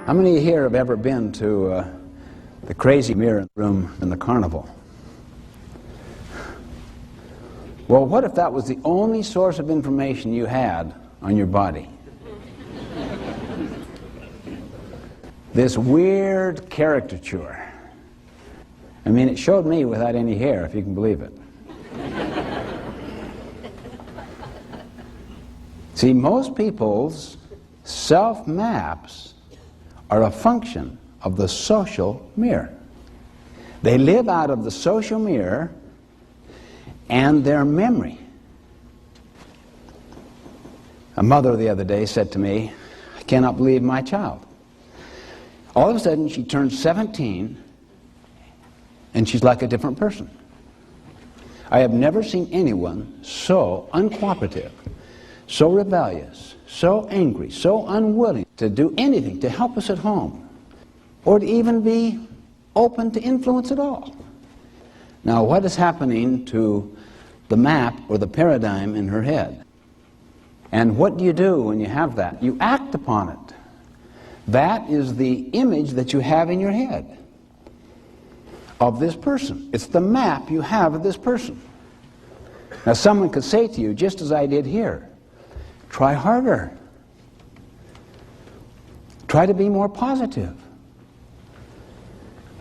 How many here have ever been to the crazy mirror room in the carnival? Well, what if that was the only source of information you had on your body? This weird caricature. I mean, it showed me without any hair, if you can believe it. See, most people's self-maps are a function of the social mirror. They live out of the social mirror and their memory. A mother the other day said to me, "I cannot believe my child." All of a sudden she turned 17 and she's like a different person. I have never seen anyone so uncooperative, so rebellious, so angry, so unwilling to do anything to help us at home, or to even be open to influence at all. Now, what is happening to the map or the paradigm in her head? And what do you do when you have that? You act upon it. That is the image that you have in your head of this person. It's the map you have of this person. Now, someone could say to you, just as I did here, try harder. Try to be more positive.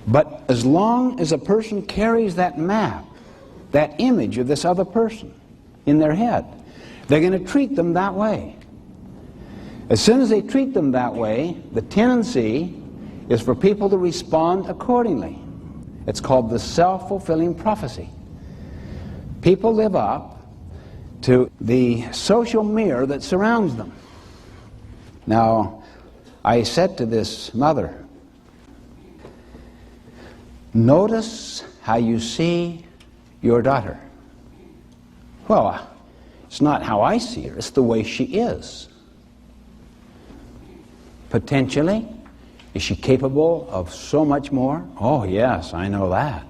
But as long as a person carries that map, that image of this other person in their head, they're going to treat them that way. As soon as they treat them that way, the tendency is for people to respond accordingly. It's called the self-fulfilling prophecy. People live up to the social mirror that surrounds them. Now, I said to this mother, notice how you see your daughter. Well, it's not how I see her, it's the way she is. Potentially, is she capable of so much more? Oh yes, I know that.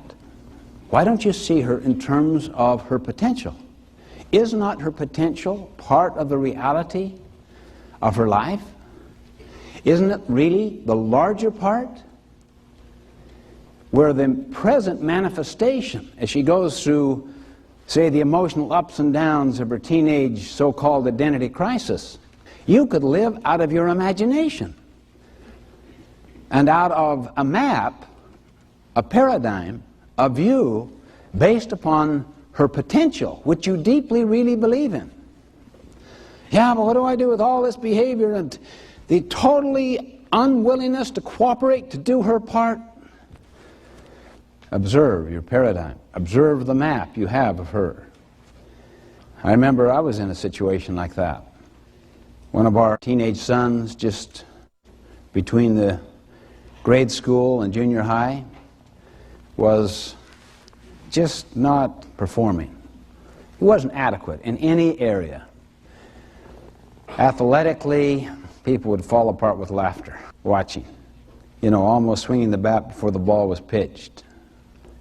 Why don't you see her in terms of her potential? Is not her potential part of the reality of her life? Isn't it really the larger part? Where the present manifestation, as she goes through, say, the emotional ups and downs of her teenage so-called identity crisis, you could live out of your imagination and out of a map, a paradigm, a view based upon her potential, which you deeply really believe in. Yeah, but what do I do with all this behavior and the totally unwillingness to cooperate, to do her part? Observe your paradigm. Observe the map you have of her. I remember I was in a situation like that. One of our teenage sons, just between the grade school and junior high, was just not performing. He wasn't adequate in any area. Athletically, people would fall apart with laughter watching. You know, almost swinging the bat before the ball was pitched.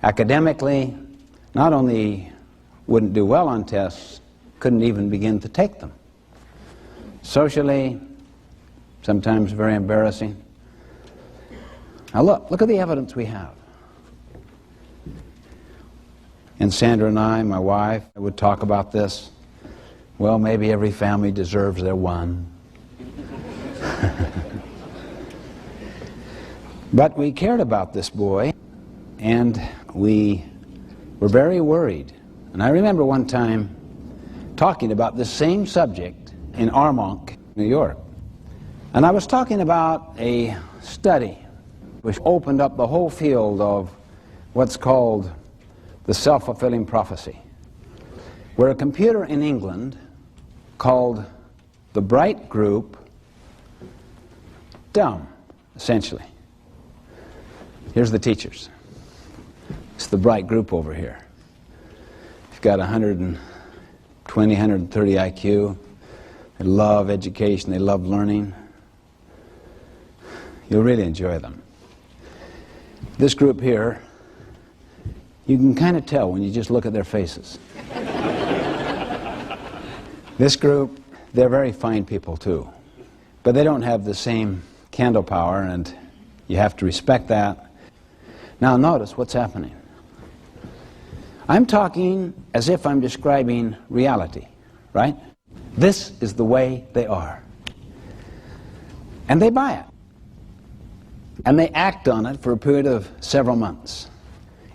Academically, not only wouldn't do well on tests, couldn't even begin to take them. Socially, sometimes very embarrassing. Now look at the evidence we have. And Sandra and I, my wife, would talk about this. Well, maybe every family deserves their one. But we cared about this boy, and we were very worried. And I remember one time talking about this same subject in Armonk, New York. And I was talking about a study which opened up the whole field of what's called the self-fulfilling prophecy, where a computer in England called the bright group dumb, essentially. Here's the teachers. It's the bright group over here. You've got 120, 130 IQ. They love education. They love learning. You'll really enjoy them. This group here, you can kind of tell when you just look at their faces. This group, they're very fine people too, but they don't have the same candle power, and you have to respect that. Now notice what's happening. I'm talking as if I'm describing reality, right? This is the way they are. And they buy it. And they act on it for a period of several months.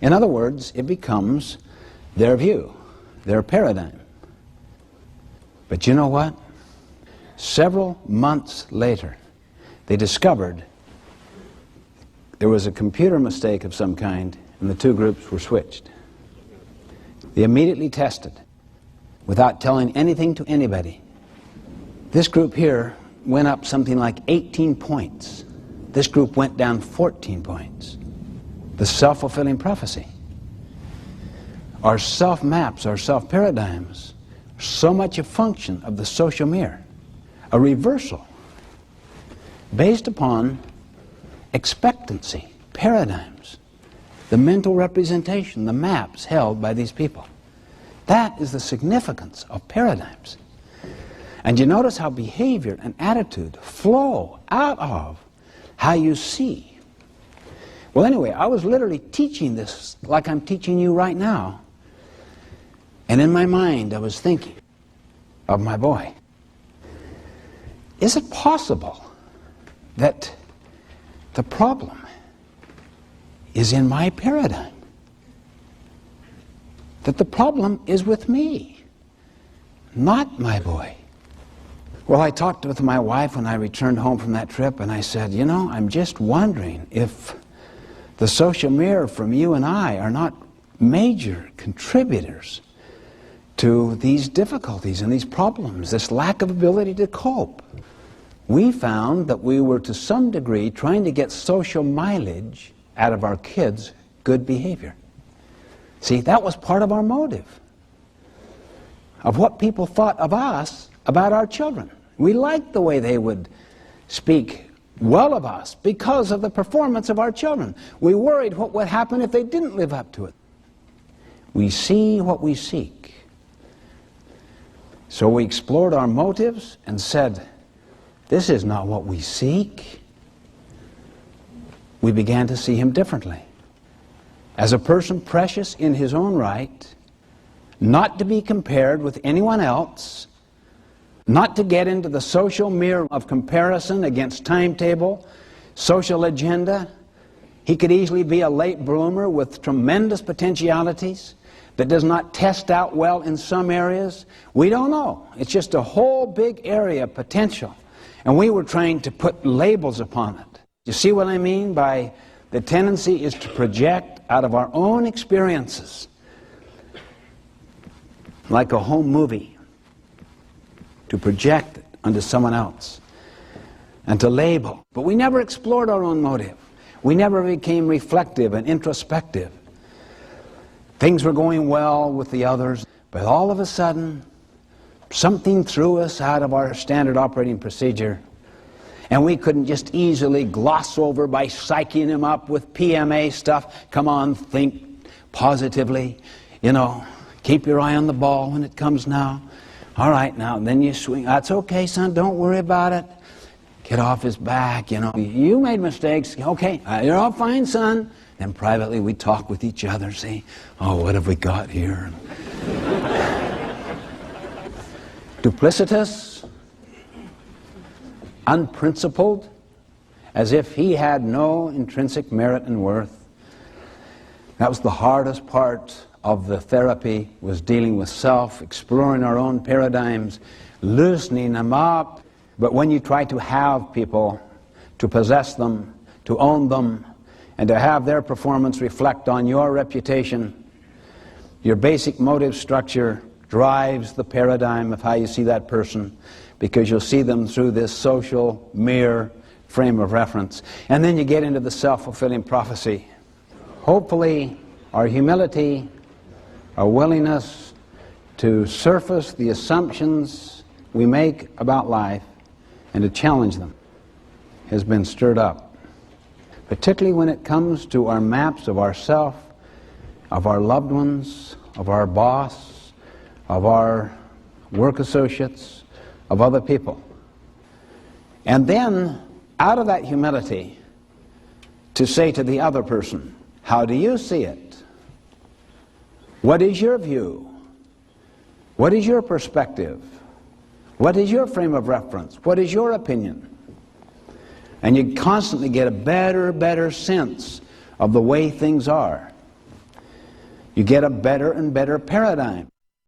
In other words, it becomes their view, their paradigm. But you know what? Several months later, they discovered there was a computer mistake of some kind, and the two groups were switched. They immediately tested, without telling anything to anybody. This group here went up something like 18 points. This group went down 14 points. The self-fulfilling prophecy. Our self-maps, our self-paradigms, are so much a function of the social mirror. A reversal based upon expectancy, paradigms, the mental representation, the maps held by these people. That is the significance of paradigms. And you notice how behavior and attitude flow out of how you see. Well, anyway, I was literally teaching this like I'm teaching you right now. And in my mind, I was thinking of my boy. Is it possible that the problem is in my paradigm? That the problem is with me, not my boy? Well, I talked with my wife when I returned home from that trip, and I said, you know, I'm just wondering if the social mirror from you and I are not major contributors to these difficulties and these problems, this lack of ability to cope. We found that we were to some degree trying to get social mileage out of our kids' good behavior. See, that was part of our motive, of what people thought of us about our children. We liked the way they would speak well of us because of the performance of our children. We worried what would happen if they didn't live up to it. We see what we seek. So we explored our motives and said, this is not what we seek. We began to see him differently. As a person precious in his own right, not to be compared with anyone else, not to get into the social mirror of comparison against timetable, social agenda. He could easily be a late bloomer with tremendous potentialities that does not test out well in some areas. We don't know. It's just a whole big area of potential. And we were trying to put labels upon it. You see what I mean by the tendency is to project out of our own experiences, like a home movie, to project it onto someone else and to label. But we never explored our own motive. We never became reflective and introspective. Things were going well with the others, but all of a sudden, something threw us out of our standard operating procedure, and we couldn't just easily gloss over by psyching him up with PMA stuff. Come on, think positively. You know, keep your eye on the ball when it comes now. All right, now, and then you swing. That's okay, son, don't worry about it. Get off his back, you know. You made mistakes. Okay, you're all fine, son. Then privately we talk with each other, see, oh, what have we got here? Duplicitous, unprincipled, as if he had no intrinsic merit and worth. That was the hardest part of the therapy, was dealing with self, exploring our own paradigms, loosening them up. But when you try to have people, to possess them, to own them, and to have their performance reflect on your reputation, your basic motive structure drives the paradigm of how you see that person, because you'll see them through this social mirror frame of reference. And then you get into the self-fulfilling prophecy. Hopefully, our humility, our willingness to surface the assumptions we make about life and to challenge them has been stirred up. Particularly when it comes to our maps of ourself, of our loved ones, of our boss, of our work associates, of other people. And then out of that humility to say to the other person, how do you see it? What is your view? What is your perspective? What is your frame of reference? What is your opinion? And you constantly get a better sense of the way things are. You get a better and better paradigm.